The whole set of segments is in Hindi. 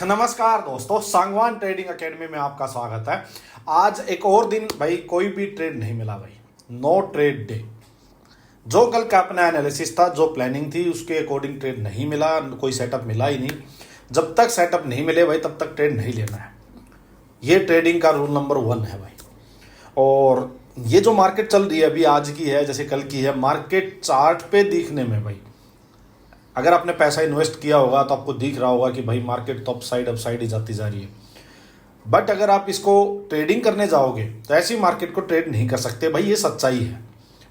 नमस्कार दोस्तों, सांगवान ट्रेडिंग एकेडमी में आपका स्वागत है। आज एक और दिन भाई कोई भी ट्रेड नहीं मिला भाई, नो ट्रेड डे। जो कल का अपना एनालिसिस था, जो प्लानिंग थी, उसके अकॉर्डिंग ट्रेड नहीं मिला, कोई सेटअप मिला ही नहीं। जब तक सेटअप नहीं मिले भाई तब तक ट्रेड नहीं लेना है। ये ट्रेडिंग का रूल नंबर 1 है भाई। और ये जो मार्केट चल रही है अभी, आज की है जैसे कल की है, मार्केट चार्ट पे दिखने में भाई, अगर आपने पैसा इन्वेस्ट किया होगा तो आपको दिख रहा होगा कि भाई मार्केट तो अप साइड ही जाती जा रही है। बट अगर आप इसको ट्रेडिंग करने जाओगे तो ऐसी मार्केट को ट्रेड नहीं कर सकते भाई, ये सच्चाई है।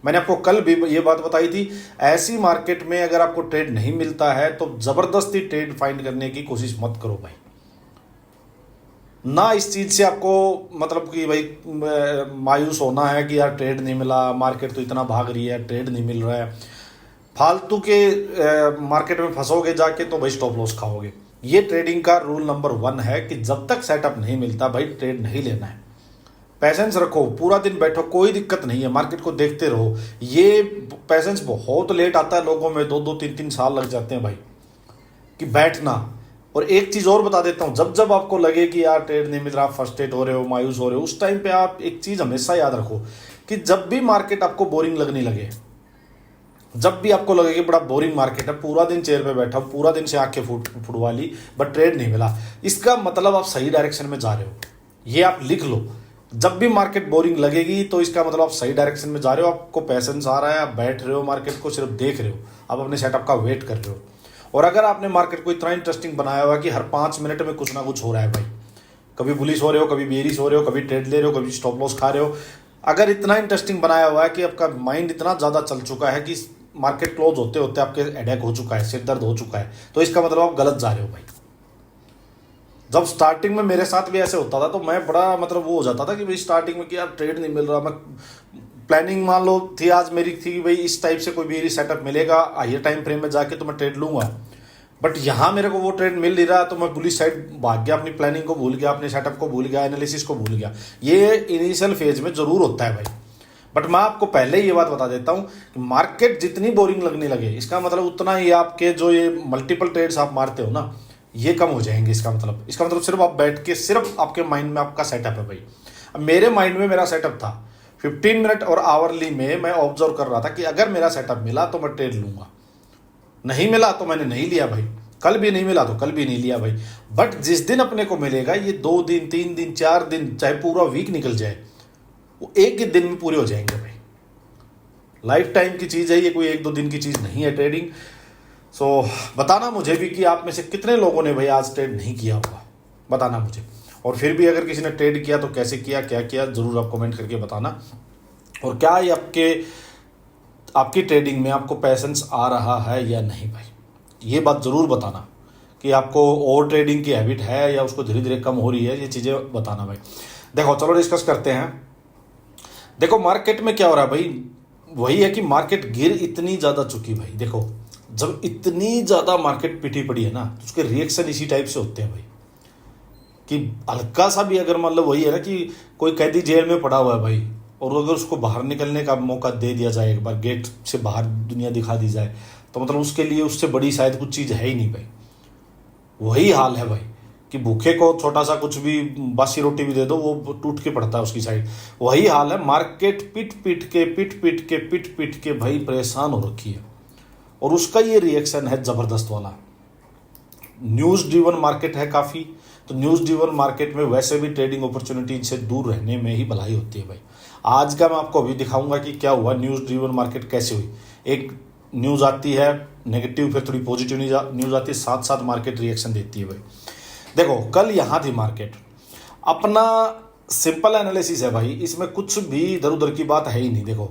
मैंने आपको कल भी ये बात बताई थी, ऐसी मार्केट में अगर आपको ट्रेड नहीं मिलता है तो जबरदस्ती ट्रेड फाइंड करने की कोशिश मत करो भाई। ना इस चीज़ से आपको मतलब कि भाई मायूस होना है कि यार ट्रेड नहीं मिला, मार्केट तो इतना भाग रही है, ट्रेड नहीं मिल रहा है। फालतू के मार्केट में फंसोगे जाके तो भाई स्टॉप लॉस खाओगे। ये ट्रेडिंग का रूल नंबर 1 है कि जब तक सेटअप नहीं मिलता भाई ट्रेड नहीं लेना है। पैसेंस रखो, पूरा दिन बैठो, कोई दिक्कत नहीं है, मार्केट को देखते रहो। ये पैसेंस बहुत लेट आता है लोगों में, 2-2 3-3 साल लग जाते हैं भाई कि बैठना। और एक चीज़ और बता देता हूँ, जब जब आपको लगे कि यार ट्रेड नहीं मिल रहा, फ्रस्ट्रेट हो रहे हो, मायूस हो रहे हो, उस टाइम पे आप एक चीज़ हमेशा याद रखो कि जब भी मार्केट आपको बोरिंग लगने लगे, जब भी आपको लगे कि बड़ा बोरिंग मार्केट है, पूरा दिन चेयर पे बैठा, पूरा दिन से आंखें फुटवा ली बट ट्रेड नहीं मिला, इसका मतलब आप सही डायरेक्शन में जा रहे हो। ये आप लिख लो, जब भी मार्केट बोरिंग लगेगी तो इसका मतलब आप सही डायरेक्शन में जा रहे हो, आपको पैसेंस आ रहा है, आप बैठ रहे हो, मार्केट को सिर्फ देख रहे हो, आप अपने सेटअप का वेट कर रहे हो। और अगर आपने मार्केट को इतना इंटरेस्टिंग बनाया हुआ कि हर 5 मिनट में कुछ ना कुछ हो रहा है भाई, कभी बुलिश हो रहे हो, कभी बेरिश हो रहे हो, कभी ट्रेड ले रहे हो, कभी स्टॉप लॉस खा रहे हो, अगर इतना इंटरेस्टिंग बनाया हुआ है कि आपका माइंड इतना ज़्यादा चल चुका है कि मार्केट क्लोज होते होते आपके हेडेक हो चुका है, सिर दर्द हो चुका है, तो इसका मतलब आप गलत जा रहे हो भाई। जब स्टार्टिंग में मेरे साथ भी ऐसे होता था तो मैं बड़ा मतलब वो हो जाता था कि भाई स्टार्टिंग में कि यार ट्रेड नहीं मिल रहा, मैं प्लानिंग मान लो थी आज मेरी थी कि भाई इस टाइप से कोई भी सेटअप मिलेगा हायर टाइम फ्रेम में जाके तो मैं ट्रेड लूंगा। बट यहाँ मेरे को वो ट्रेड मिल नहीं रहा तो मैं बुलिश साइड भाग गया, अपनी प्लानिंग को भूल गया, अपने सेटअप को भूल गया, एनालिसिस को भूल गया। ये इनिशियल फेज में जरूर होता है भाई। बट मैं आपको पहले ही ये बात बता देता हूं कि मार्केट जितनी बोरिंग लगने लगे, इसका मतलब उतना ही आपके जो ये मल्टीपल ट्रेड्स आप मारते हो ना, ये कम हो जाएंगे। इसका मतलब सिर्फ आप बैठ के, सिर्फ आपके माइंड में आपका सेटअप है भाई। अब मेरे माइंड में मेरा सेटअप था 15 मिनट और आवरली में मैं ऑब्जर्व कर रहा था कि अगर मेरा सेटअप मिला तो मैं ट्रेड लूंगा, नहीं मिला तो मैंने नहीं लिया भाई। कल भी नहीं मिला तो कल भी नहीं लिया भाई। बट जिस दिन अपने को मिलेगा, ये 2 दिन 3 दिन 4 दिन चाहे पूरा वीक निकल जाए, वो एक ही दिन में पूरे हो जाएंगे भाई। लाइफ टाइम की चीज़ है ये, कोई 1-2 दिन की चीज़ नहीं है ट्रेडिंग। सो बताना मुझे भी कि आप में से कितने लोगों ने भाई आज ट्रेड नहीं किया होगा, बताना मुझे। और फिर भी अगर किसी ने ट्रेड किया तो कैसे किया, क्या किया, ज़रूर आप कमेंट करके बताना। और क्या ये आपकी ट्रेडिंग में आपको पैसेंस आ रहा है या नहीं भाई, ये बात ज़रूर बताना कि आपको ओवर ट्रेडिंग की हैबिट है या उसको धीरे धीरे कम हो रही है, ये चीज़ें बताना भाई। देखो चलो डिस्कस करते हैं। देखो मार्केट में क्या हो रहा है भाई, वही है कि मार्केट गिर इतनी ज़्यादा चुकी भाई। देखो जब इतनी ज़्यादा मार्केट पिटी पड़ी है ना, तो उसके रिएक्शन इसी टाइप से होते हैं भाई कि हल्का सा भी अगर मतलब वही है ना कि कोई कैदी जेल में पड़ा हुआ है भाई, और अगर उसको बाहर निकलने का मौका दे दिया जाए, एक बार गेट से बाहर दुनिया दिखा दी जाए, तो मतलब उसके लिए उससे बड़ी शायद कुछ चीज़ है ही नहीं भाई। वही हाल है भाई कि भूखे को छोटा सा कुछ भी बासी रोटी भी दे दो वो टूट के पड़ता है उसकी साइड। वही हाल है, मार्केट पिट पिट के भाई परेशान हो रखी है। और उसका ये रिएक्शन है ज़बरदस्त वाला। न्यूज़ ड्रिवन मार्केट है काफ़ी, तो न्यूज़ ड्रिवन मार्केट में वैसे भी ट्रेडिंग अपॉर्चुनिटी से दूर रहने में ही भलाई होती है भाई। आज का मैं आपको अभी दिखाऊंगा कि क्या हुआ, न्यूज़ ड्रिवन मार्केट कैसे हुई। एक न्यूज़ आती है नेगेटिव, फिर थोड़ी पॉजिटिव न्यूज़ आती है, साथ साथ मार्केट रिएक्शन देती है भाई। देखो कल यहाँ थी मार्केट, अपना सिंपल एनालिसिस है भाई, इसमें कुछ भी इधर उधर की बात है ही नहीं। देखो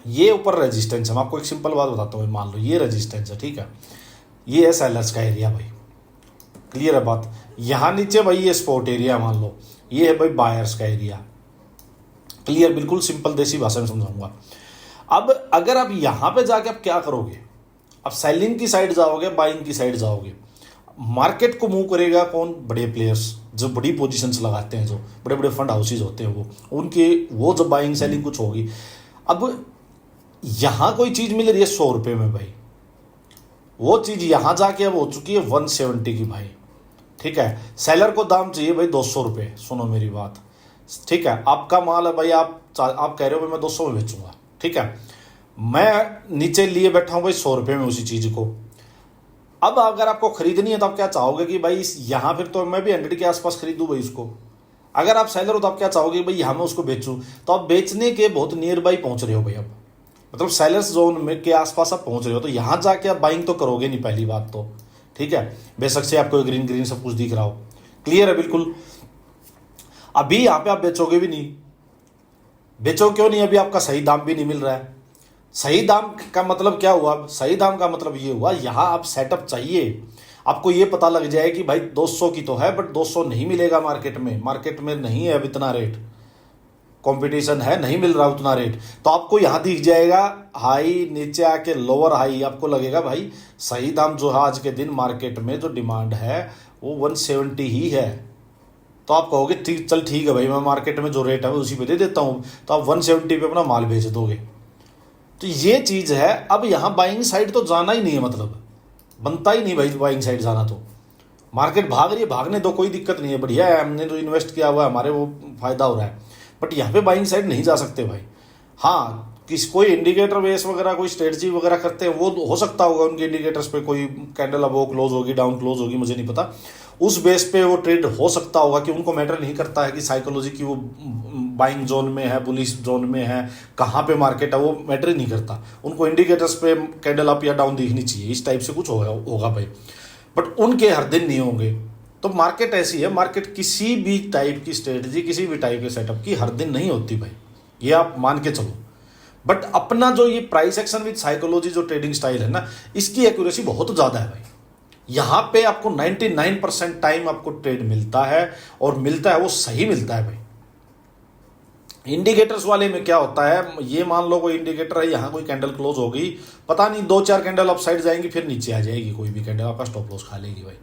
ये ऊपर रेजिस्टेंस है, मैं आपको एक सिंपल बात बताता हूँ, मान लो ये रेजिस्टेंस है, ठीक है, ये है सेलर्स का एरिया भाई, क्लियर है बात। यहाँ नीचे भाई ये स्पॉट एरिया मान लो, ये है भाई बायर्स का एरिया, क्लियर, बिल्कुल सिंपल देसी भाषा में समझाऊंगा। अब अगर आप यहाँ पे जाके आप क्या करोगे, आप सेलिंग की साइड जाओगे, बाइंग की साइड जाओगे, मार्केट को मूव करेगा कौन, बड़े प्लेयर्स जो बड़ी पोजीशंस लगाते हैं, जो बड़े बड़े फंड हाउसेज होते हैं, वो जब बाइंग सेलिंग कुछ होगी। अब यहाँ कोई चीज़ मिल रही है 100 रुपये में भाई, वो चीज़ यहाँ जाके अब हो चुकी है 170 की भाई, ठीक है, सेलर को दाम चाहिए भाई 200 रुपये, सुनो मेरी बात, ठीक है, आपका माल है भाई, आप कह रहे हो भाई मैं 200 में बेचूंगा, ठीक है, मैं नीचे लिए बैठा हूँ भाई 100 रुपये में उसी चीज़ को। अब अगर आपको खरीदनी है तो आप क्या चाहोगे कि भाई यहाँ फिर तो मैं भी 100 के आसपास खरीदूँ भाई उसको। अगर आप सेलर हो तो आप क्या चाहोगे भाई यहाँ मैं उसको बेचूँ, तो आप बेचने के बहुत नियर बाई पहुँच रहे हो भाई, अब मतलब सेलर्स जोन में के आसपास आप पहुँच रहे हो, तो यहाँ जाके आप बाइंग तो करोगे नहीं पहली बात तो, ठीक है, बेशक से आपको ग्रीन ग्रीन सब कुछ दिख रहा हो, क्लियर है बिल्कुल। अभी यहाँ पे आप बेचोगे भी नहीं, बेचो क्यों नहीं, अभी आपका सही दाम भी नहीं मिल रहा है। सही दाम का मतलब क्या हुआ, सही दाम का मतलब ये हुआ यहाँ आप सेटअप चाहिए, आपको ये पता लग जाए कि भाई 200 की तो है बट 200 नहीं मिलेगा मार्केट में नहीं है अब इतना रेट, कंपटीशन है, नहीं मिल रहा उतना रेट, तो आपको यहाँ दिख जाएगा हाई, नीचे आके लोअर हाई, आपको लगेगा भाई सही दाम जो है आज के दिन मार्केट में जो डिमांड है वो 170 ही है, तो आप कहोगे ठीक, चल ठीक है भाई मैं मार्केट में जो रेट है वो उसी पे दे देता हूँ, तो आप 170 पे अपना माल भेज दोगे। तो ये चीज़ है, अब यहाँ बाइंग साइड तो जाना ही नहीं है, मतलब बनता ही नहीं भाई बाइंग साइड जाना, तो मार्केट भाग रही है, भागने दो, कोई दिक्कत नहीं है, बढ़िया है, हमने जो इन्वेस्ट किया हुआ है हमारे वो फायदा हो रहा है, बट यहाँ पे बाइंग साइड नहीं जा सकते भाई। हाँ, कोई इंडिकेटर बेस वगैरह कोई स्ट्रेटजी वगैरह करते हैं, वो हो सकता होगा उनके इंडिकेटर्स पे कोई कैंडल अब वो क्लोज होगी, डाउन क्लोज होगी, मुझे नहीं पता, उस बेस पे वो ट्रेड हो सकता होगा कि उनको मैटर नहीं करता है कि साइकोलॉजी की वो बाइंग जोन में है, बुलिश जोन में है, कहाँ पे मार्केट है, वो मैटर ही नहीं करता, उनको इंडिकेटर्स पे कैंडल अप या डाउन दिखनी चाहिए, इस टाइप से कुछ होगा भाई, बट उनके हर दिन नहीं होंगे। तो मार्केट ऐसी है, मार्केट किसी भी टाइप की स्ट्रेटजी, किसी भी टाइप के सेटअप की हर दिन नहीं होती भाई, ये आप मान के चलो। बट अपना जो ये प्राइस एक्शन विद साइकोलॉजी जो ट्रेडिंग स्टाइल है ना, इसकी एक्यूरेसी बहुत ज़्यादा है भाई, यहाँ पे आपको 99% टाइम आपको ट्रेड मिलता है, और मिलता है वो सही मिलता है भाई। इंडिकेटर्स वाले में क्या होता है, ये मान लो कोई इंडिकेटर है, यहाँ कोई कैंडल क्लोज हो गई, पता नहीं 2-4 कैंडल अप साइड जाएंगी, फिर नीचे आ जाएगी, कोई भी कैंडल आपका स्टॉप लॉस खा लेगी भाई।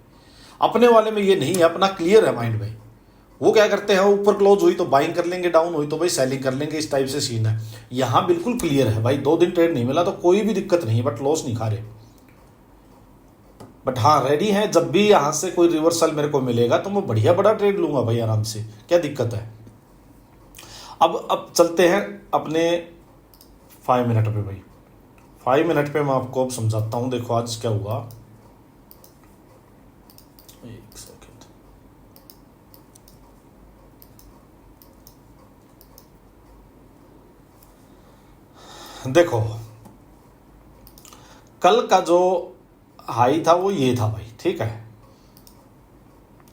अपने वाले में ये नहीं है, अपना क्लियर है माइंड भाई, वो क्या करते हैं, ऊपर क्लोज हुई तो बाइंग कर लेंगे, डाउन हुई तो भाई सेलिंग कर लेंगे, इस टाइप से सीन है। यहाँ बिल्कुल क्लियर है भाई, 2 दिन ट्रेड नहीं मिला तो कोई भी दिक्कत नहीं है, बट लॉस नहीं खा रहे, बट हाँ रेडी है, जब भी यहाँ से कोई रिवर्सल मेरे को मिलेगा तो मैं बढ़िया बड़ा ट्रेड लूंगा भाई आराम से, क्या दिक्कत है। अब चलते हैं अपने 5 मिनट पे भाई, 5 मिनट पे मैं आपको अब समझाता हूँ। देखो आज क्या हुआ, एक सेकेंड, देखो कल का जो हाई था वो ये था भाई, ठीक है,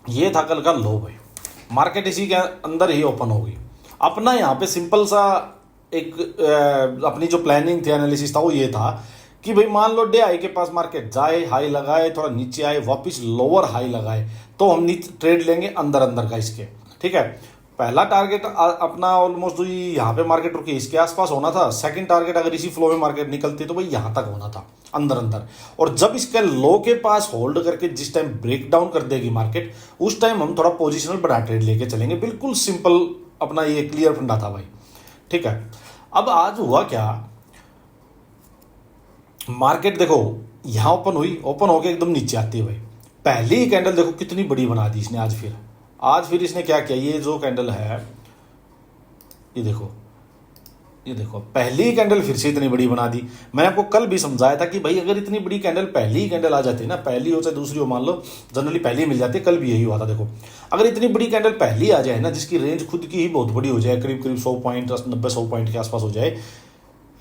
ये था कल का लो भाई, मार्केट इसी के अंदर ही ओपन होगी। अपना यहाँ पे सिंपल सा एक अपनी जो प्लानिंग थी, एनालिसिस था वो ये था कि भाई मान लो डे हाई के पास मार्केट जाए, हाई लगाए, थोड़ा नीचे आए, वापस लोअर हाई लगाए, तो हम नीचे ट्रेड लेंगे अंदर का इसके, ठीक है। पहला टारगेट अपना ऑलमोस्ट जो यहाँ पे मार्केट रुकी इसके आसपास होना था, सेकंड टारगेट अगर इसी फ्लो में मार्केट निकलती तो भाई यहाँ तक होना था अंदर, और जब इसके लो के पास होल्ड करके जिस टाइम ब्रेक डाउन कर देगी मार्केट, उस टाइम हम थोड़ा पोजिशनल बड़ा ट्रेड लेके चलेंगे, बिल्कुल सिंपल अपना ये क्लियर फंडा था भाई, ठीक है। अब आज हुआ क्या, मार्केट देखो यहां ओपन हुई, ओपन होके एकदम नीचे आती है भाई, पहली ही कैंडल देखो कितनी बड़ी बना दी इसने आज फिर इसने क्या किया, ये जो कैंडल है ये देखो पहली ही कैंडल फिर से इतनी बड़ी बना दी। मैंने आपको कल भी समझाया था कि भाई अगर इतनी बड़ी कैंडल पहली ही कैंडल आ जाती है ना, पहली हो चाहे दूसरी हो, मान लो जनरली पहली मिल जाती है, कल भी यही हुआ था। देखो अगर इतनी बड़ी कैंडल पहली आ जाए ना, जिसकी रेंज खुद की ही बहुत बड़ी हो जाए, करीब 100 पॉइंट 90-100 पॉइंट के आसपास हो जाए,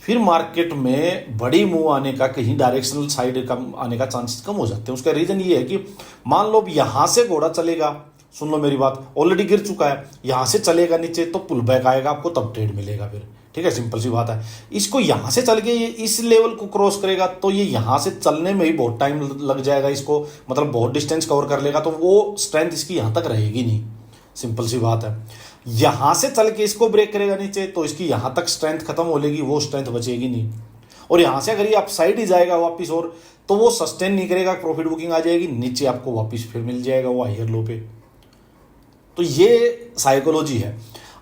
फिर मार्केट में बड़ी मूव आने का, कहीं डायरेक्शनल साइड कम आने का चांसेस कम हो जाते हैं। उसका रीजन ये है कि मान लो यहां से घोड़ा चलेगा, सुन लो मेरी बात, ऑलरेडी गिर चुका है, यहां से चलेगा नीचे तो पुल बैक आएगा, आपको तब ट्रेड मिलेगा फिर, ठीक है, सिंपल सी बात है। इसको यहां से चल के ये इस लेवल को क्रॉस करेगा तो ये यहां से चलने में ही बहुत टाइम लग जाएगा इसको, मतलब बहुत डिस्टेंस कवर कर लेगा, तो वो स्ट्रेंथ इसकी यहां तक रहेगी नहीं, सिंपल सी बात है। यहां से चल के इसको ब्रेक करेगा नीचे तो इसकी यहां तक स्ट्रेंथ खत्म हो लेगी, वो स्ट्रेंथ बचेगी नहीं, और यहां से अगर ये अपसाइड ही जाएगा वापिस, और तो वो सस्टेन नहीं करेगा, प्रॉफिट बुकिंग आ जाएगी, नीचे आपको वापिस फिर मिल जाएगा वो हायर लो पे। तो ये साइकोलॉजी है।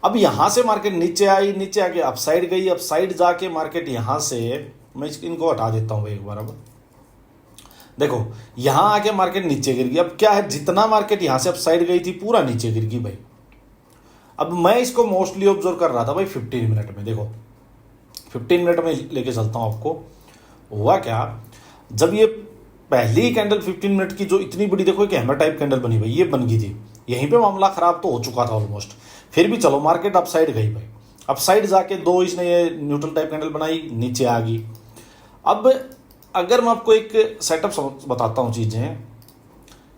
अब यहां से मार्केट नीचे आई, नीचे आके अपसाइड गई, अपसाइड जाके मार्केट यहां से, मैं इनको हटा देता हूं एक बार, अब देखो यहाँ आके मार्केट नीचे गिर गई। अब क्या है, जितना मार्केट यहाँ से अप साइड गई थी पूरा नीचे गिर गई भाई। अब मैं इसको मोस्टली ऑब्जर्व कर रहा था भाई 15 मिनट में। देखो 15 मिनट में लेके चलता हूँ आपको। हुआ क्या, जब ये पहली कैंडल 15 मिनट की जो इतनी बड़ी, देखो एक हैमर टाइप कैंडल बनी भाई, ये बन गई थी, यहीं पे मामला खराब तो हो चुका था ऑलमोस्ट। फिर भी चलो मार्केट अप साइड गई भाई, अप साइड जाके दो इसने ये न्यूट्रल टाइप कैंडल बनाई, नीचे आ गई। अब अगर मैं आपको एक सेटअप बताता हूँ चीजें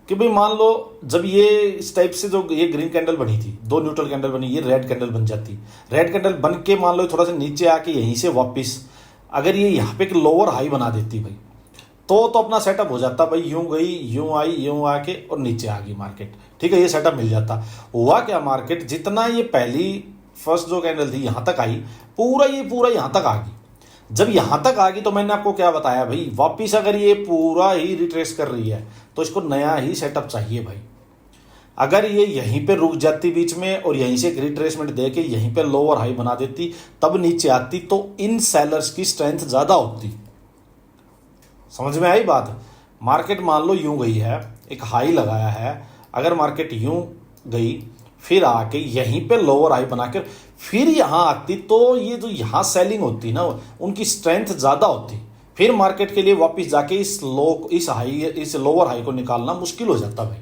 कि भाई मान लो जब ये इस टाइप से जो ये ग्रीन कैंडल बनी थी, दो न्यूट्रल कैंडल बनी, ये रेड कैंडल बन जाती, रेड कैंडल बन के मान लो थोड़ा सा नीचे आके यहीं से वापस अगर ये यहाँ पे एक लोअर हाई बना देती भाई, तो अपना सेटअप हो जाता भाई, यूं गई यूं आई यूं आके और नीचे आ गई मार्केट। ठीक है, ये सेटअप मिल जाता। हुआ क्या, मार्केट जितना ये पहली फर्स्ट जो कैंडल थी यहां तक आई, पूरा यहां तक आ गई। जब यहां तक आ गई तो मैंने आपको क्या बताया भाई, वापिस अगर ये पूरा ही रिट्रेस कर रही है तो इसको नया ही सेटअप चाहिए भाई। अगर ये यहीं पे रुक जाती बीच में और यहीं से एक रिट्रेसमेंट दे के यहीं पे लोअर हाई बना देती, तब नीचे आती, तो इन सेलर्स की स्ट्रेंथ ज्यादा होती। समझ में आई बात। मार्केट मान लो यूं गई है, एक हाई लगाया है, अगर मार्केट यूं गई फिर आके यहीं पे लोअर हाई बनाकर फिर यहां आती, तो ये जो यहां सेलिंग होती ना, उनकी स्ट्रेंथ ज्यादा होती। फिर मार्केट के लिए वापस जाके इस लोअर हाई को निकालना मुश्किल हो जाता भाई।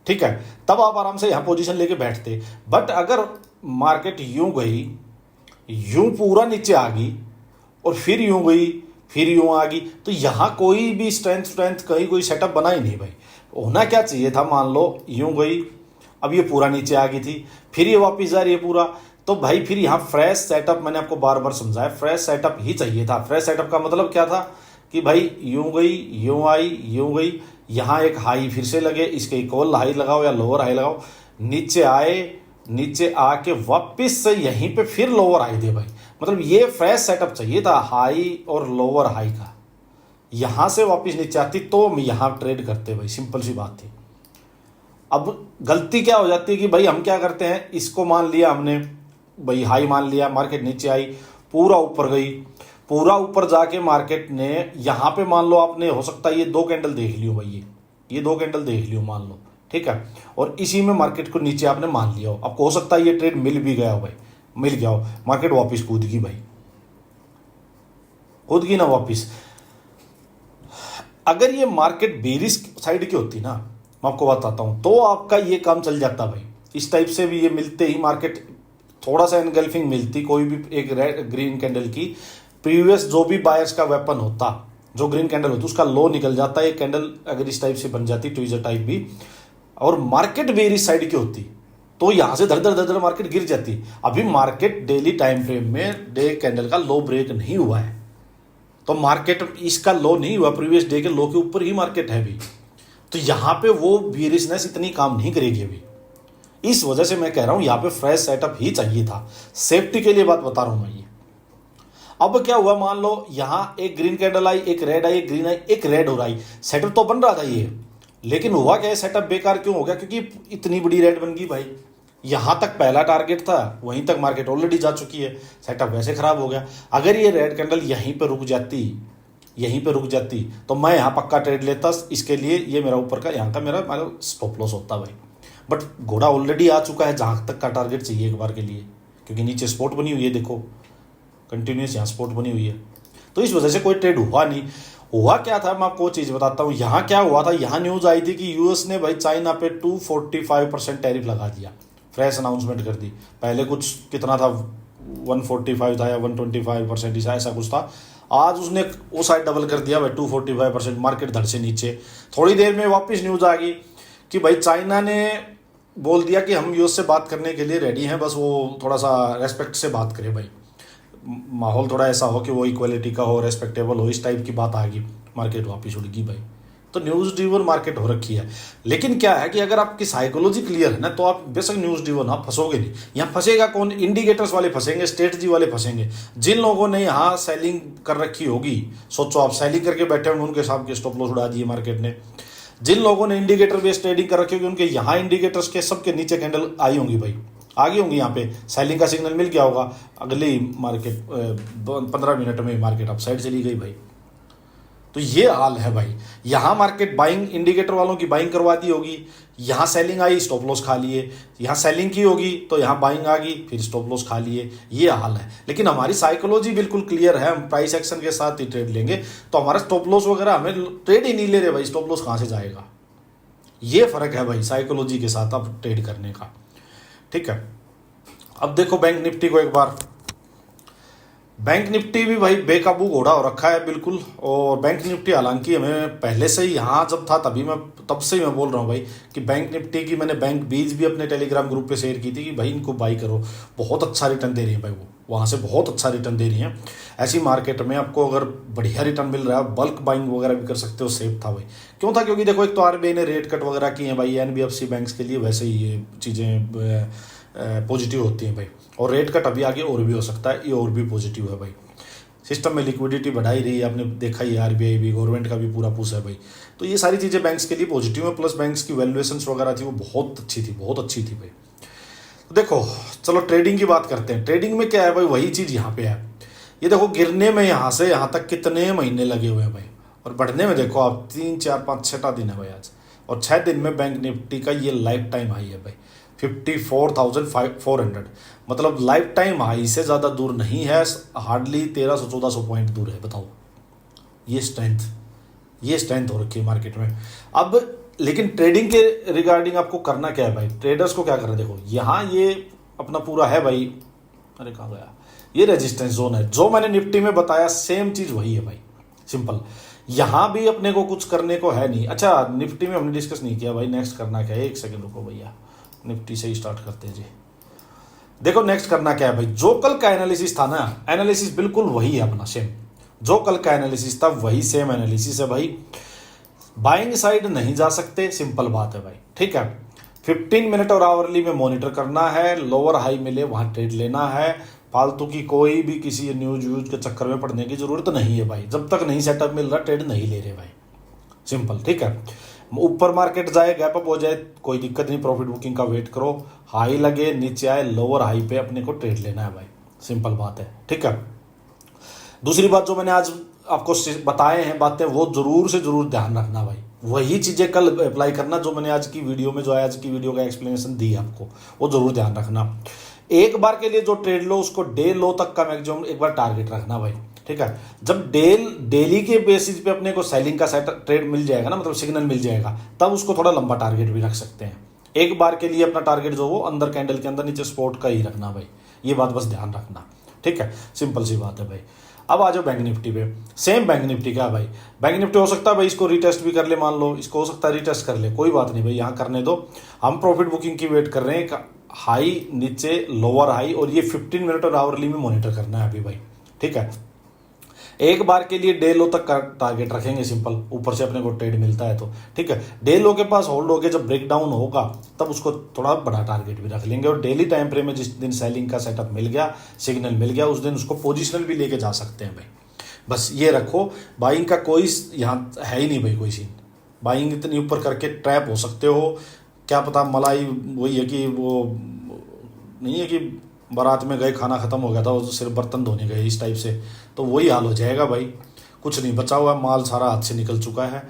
ठीक है, तब आप आराम से यहां पोजीशन लेके बैठते। बट अगर मार्केट यूं गई, यूं पूरा नीचे आ गई और फिर यूं गई, फिर यूं आ गई, तो यहां कोई भी स्ट्रेंथ कहीं कोई सेटअप बना ही नहीं भाई। होना क्या चाहिए था, मान लो यूं गई, अब ये पूरा नीचे आ गई थी, फिर ये वापस जा रही है पूरा, तो भाई फिर यहां फ्रेश सेटअप, मैंने आपको बार बार समझाया, फ्रेश सेटअप ही चाहिए था। फ्रेश सेटअप का मतलब क्या था कि भाई यूं गई यूं आई यूं गई, यहां एक हाई फिर से लगे, इसके इक्वल हाई लगाओ या लोअर हाई लगाओ, नीचे आए, नीचे आके वापस से यहीं पे फिर लोअर हाई दे भाई। मतलब ये फ्रेश सेटअप चाहिए था, हाई और लोअर हाई का। यहां से वापस नीचे आती तो हम यहां ट्रेड करते भाई, सिंपल सी बात थी। अब गलती क्या हो जाती है कि भाई हम क्या करते हैं, इसको मान लिया हमने भाई, हाई मान लिया, मार्केट नीचे आई, पूरा ऊपर गई, पूरा ऊपर जाके मार्केट ने यहां पे मान लो आपने, हो सकता है ये दो कैंडल देख लियो भाई, ये दो कैंडल देख लियो मान लो, ठीक है, और इसी में मार्केट को नीचे आपने मान लिया हो। आपको हो सकता है ये ट्रेड मिल भी गया हो भाई, मिल गया हो, मार्केट वापिस कूद गई भाई, कूद गई ना वापिस। अगर ये मार्केट बेरिश साइड की होती ना, मैं आपको बताता हूं, तो आपका ये काम चल जाता भाई। इस टाइप से भी ये मिलते ही मार्केट थोड़ा सा एनगल्फिंग मिलती, कोई भी एक रेड ग्रीन कैंडल की, प्रीवियस जो भी बायर्स का वेपन होता, जो ग्रीन कैंडल होती, उसका लो निकल जाता है। एक कैंडल अगर इस टाइप से बन जाती, ट्वीजर टाइप भी, और मार्केट बेरिश साइड की होती, तो यहां से धड़ धड़ मार्केट गिर जाती। अभी मार्केट डेली टाइम फ्रेम में डे कैंडल का लो ब्रेक नहीं हुआ है, तो मार्केट इसका लो नहीं हुआ, प्रीवियस डे के लो के ऊपर ही मार्केट है अभी, तो यहां पे वो बेरिशनेस इतनी काम नहीं करेगी अभी। इस वजह से मैं कह रहा हूं यहां पे फ्रेश सेटअप ही चाहिए था, सेफ्टी के लिए बात बता रहा हूं मैं ये। अब क्या हुआ, मान लो यहां एक ग्रीन कैंडल आई, एक रेड आई, एक ग्रीन आई, एक रेड हो रही, सेटअप तो बन रहा था ये, लेकिन हुआ क्या, सेटअप बेकार क्यों हो गया, क्योंकि इतनी बड़ी रेड बन गई भाई। यहां तक पहला टारगेट था, वहीं तक मार्केट ऑलरेडी जा चुकी है, सेटअप वैसे खराब हो गया। अगर ये रेड कैंडल यहीं पे रुक जाती, यहीं पे रुक जाती, तो मैं यहां पक्का ट्रेड लेता, इसके लिए ये मेरा ऊपर का यहां का मेरा स्टॉप लॉस होता भाई। बट घोड़ा ऑलरेडी आ चुका है जहां तक का टारगेट चाहिए एक बार के लिए, क्योंकि नीचे स्पॉट बनी हुई है, देखो कंटिन्यूस यहाँ स्पॉट बनी हुई है, तो इस वजह से कोई ट्रेड हुआ नहीं। हुआ क्या था, मैं आपको चीज बताता हूँ। यहाँ क्या हुआ था, यहाँ न्यूज आई थी कि यूएस ने भाई चाइना पे 245% टैरिफ लगा दिया, फ्रेश अनाउंसमेंट कर दी। पहले कुछ कितना था, 145 था या 125% ऐसा कुछ था, आज उसने वो साइड डबल कर दिया भाई, 245%, मार्केट धड़ से नीचे। थोड़ी देर में वापस न्यूज आ गई कि भाई चाइना ने बोल दिया कि हम यूएस से बात करने के लिए रेडी हैं, बस वो थोड़ा सा रेस्पेक्ट से बात करे भाई, माहौल थोड़ा ऐसा हो कि वो इक्वलिटी का हो, रेस्पेक्टेबल हो, इस टाइप की बात आ गई, मार्केट वापस उड़ गई भाई। तो न्यूज़ ड्रिवन मार्केट हो रखी है। लेकिन क्या है कि अगर आपकी साइकोलॉजी क्लियर है ना, तो आप बेशक न्यूज़ ड्रिवन आप फंसोगे नहीं। यहाँ फंसेगा कौन, इंडिकेटर्स वाले फंसेंगे, स्ट्रेटजी वाले फंसेंगे। जिन लोगों ने यहाँ सेलिंग कर रखी होगी, सोचो आप सेलिंग करके बैठे होंगे, उनके साथ के स्टॉप लॉस उड़ा दिए मार्केट ने। जिन लोगों ने इंडिकेटर बेस्ड ट्रेडिंग कर रखी होगी, उनके यहाँ इंडिकेटर्स के सबके नीचे कैंडल आई होंगी भाई, आगे होंगी, यहाँ पे सेलिंग का सिग्नल मिल गया होगा, अगली मार्केट 15 मिनट में मार्केट अप साइड चली गई भाई। तो ये हाल है भाई। यहाँ मार्केट बाइंग, इंडिकेटर वालों की बाइंग करवाती होगी, यहाँ सेलिंग आई स्टॉप लॉस खा लिए, यहाँ सेलिंग की होगी तो यहाँ बाइंग आ गई फिर स्टॉप लॉस खा लिए, ये हाल है। लेकिन हमारी साइकोलॉजी बिल्कुल क्लियर है, हम प्राइस एक्शन के साथ ही ट्रेड लेंगे, तो हमारा स्टॉप लॉस वगैरह हमें ट्रेड ही नहीं ले रहे भाई, स्टॉप लॉस कहाँ से जाएगा। ये फर्क है भाई साइकोलॉजी के साथ अब ट्रेड करने का, ठीक है। अब देखो बैंक निफ्टी को एक बार, बैंक निफ्टी भी भाई बेकाबू घोड़ा हो रखा है बिल्कुल। और बैंक निफ्टी हालांकि हमें पहले से ही यहाँ जब था तब से ही मैं बोल रहा हूँ भाई कि बैंक निफ्टी की मैंने बैंक बीज भी अपने टेलीग्राम ग्रुप पे शेयर की थी कि भाई इनको बाई करो, बहुत अच्छा रिटर्न दे रही है भाई, वो वहाँ से बहुत अच्छा रिटर्न दे रही है। ऐसी मार्केट में आपको अगर बढ़िया रिटर्न मिल रहा है, बल्क बाइंग वगैरह भी कर सकते हो, सेफ था भाई। क्यों था? क्योंकि देखो एक तो आरबीआई ने रेट कट वगैरह किए हैं भाई एनबीएफसी बैंक्स के लिए, वैसे ही ये चीज़ें पॉजिटिव होती हैं भाई। और रेट कट अभी आगे और भी हो सकता है, ये और भी पॉजिटिव है भाई। सिस्टम में लिक्विडिटी बढ़ाई रही है, आपने देखा ही, आरबीआई भी, गवर्नमेंट का भी पूरा पुश है भाई। तो ये सारी चीज़ें बैंक्स के लिए पॉजिटिव है, प्लस बैंक्स की वैल्यूएशंस वगैरह थी वो बहुत अच्छी थी, बहुत अच्छी थी भाई। तो देखो चलो ट्रेडिंग की बात करते हैं। ट्रेडिंग में क्या है भाई, वही चीज़ यहाँ पे है। ये देखो गिरने में यहाँ से यहाँ तक कितने महीने लगे हुए हैं भाई, और बढ़ने में देखो आप 3 4 5 6 दिन है भाई आज, और 6 दिन में बैंक निफ्टी का ये लाइफ टाइम हाई है भाई 54,400, मतलब लाइफ टाइम हाई से ज़्यादा दूर नहीं है, हार्डली 1300-1400 पॉइंट दूर है। बताओ ये स्ट्रेंथ हो रखी है मार्केट में। अब लेकिन ट्रेडिंग के रिगार्डिंग आपको करना क्या है भाई, ट्रेडर्स को क्या करना है, देखो यहाँ ये अपना पूरा है भाई, अरे कहाँ गया, ये रेजिस्टेंस जोन है जो मैंने निफ्टी में बताया, सेम चीज़ वही है भाई, सिंपल। यहाँ भी अपने को कुछ करने को है नहीं। अच्छा निफ्टी में हमने डिस्कस नहीं किया भाई, नेक्स्ट करना क्या है, एक सेकंड रुको भैया, निफ्टी से ही स्टार्ट करते हैं जी। देखो नेक्स्ट करना क्या है भाई, जो कल का एनालिसिस था ना, एनालिसिस बिल्कुल वही है अपना, सेम जो कल का एनालिसिस था वही सेम एनालिसिस है भाई। बाइंग साइड नहीं जा सकते, सिंपल बात है भाई, ठीक है। 15 मिनट और आवरली में मॉनिटर करना है, लोअर हाई मिले वहां ट्रेड लेना है। फालतू की कोई भी किसी न्यूज व्यूज के चक्कर में पड़ने की जरूरत नहीं है भाई, जब तक नहीं सेटअप मिल रहा ट्रेड नहीं ले रहे भाई, सिंपल, ठीक है। ऊपर मार्केट जाए, गैप अप हो जाए, कोई दिक्कत नहीं, प्रॉफिट बुकिंग का वेट करो, हाई लगे नीचे आए, लोअर हाई पे अपने को ट्रेड लेना है भाई, सिंपल बात है, ठीक है। दूसरी बात जो मैंने आज आपको बताए हैं बातें, वो जरूर से जरूर ध्यान रखना भाई, वही चीजें कल अप्लाई करना जो मैंने आज की वीडियो में, जो है आज की वीडियो का एक्सप्लेनेशन दी आपको, वो जरूर ध्यान रखना। एक बार के लिए जो ट्रेड लो उसको डे लो तक का मैक्सिमम एक बार टारगेट रखना भाई, ठीक है। जब डेली के बेसिस पे अपने को सेलिंग का सेट ट्रेड मिल जाएगा ना, मतलब सिग्नल मिल जाएगा, तब उसको थोड़ा लंबा टारगेट भी रख सकते हैं। एक बार के लिए अपना टारगेट जो वो अंदर कैंडल के अंदर नीचे स्पॉट का ही रखना भाई, ये बात बस ध्यान रखना, ठीक है, सिंपल सी बात है भाई। अब आ जाओ बैंक निफ्टी पे, सेम बैंक निफ्टी का भाई, बैंक निफ्टी हो सकता है भाई इसको रिटेस्ट भी कर ले, मान लो इसको हो सकता है रिटेस्ट कर ले, कोई बात नहीं भाई, यहाँ करने दो। हम प्रॉफिट बुकिंग की वेट कर रहे हैं, हाई नीचे लोअर हाई, और ये 15 मिनट और आवरली में मॉनिटर करना है अभी भाई, ठीक है। एक बार के लिए डे लो तक का टारगेट रखेंगे, सिंपल, ऊपर से अपने को ट्रेड मिलता है तो, ठीक है। डे लो के पास होल्ड हो गया, जब ब्रेक डाउन होगा तब उसको थोड़ा बड़ा टारगेट भी रख लेंगे, और डेली टाइम फ्रेम में जिस दिन सेलिंग का सेटअप मिल गया, सिग्नल मिल गया, उस दिन उसको पोजिशनल भी लेके जा सकते हैं भाई। बस ये रखो, बाइंग का कोई यहाँ है ही नहीं भाई, कोई सीन बाइंग इतनी ऊपर करके ट्रैप हो सकते हो, क्या पता मलाई वही है कि वो नहीं है कि बारात में गए, खाना खत्म हो गया था, वो सिर्फ बर्तन धोने गए, इस टाइप से, तो वही हाल हो जाएगा भाई। कुछ नहीं बचा हुआ, माल सारा हाथ से निकल चुका है,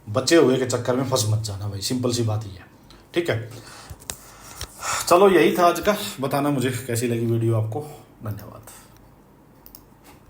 बचे हुए के चक्कर में फंस मत जाना भाई, सिंपल सी बात ही है, ठीक है। चलो यही था आज का, बताना मुझे कैसी लगी वीडियो आपको, धन्यवाद।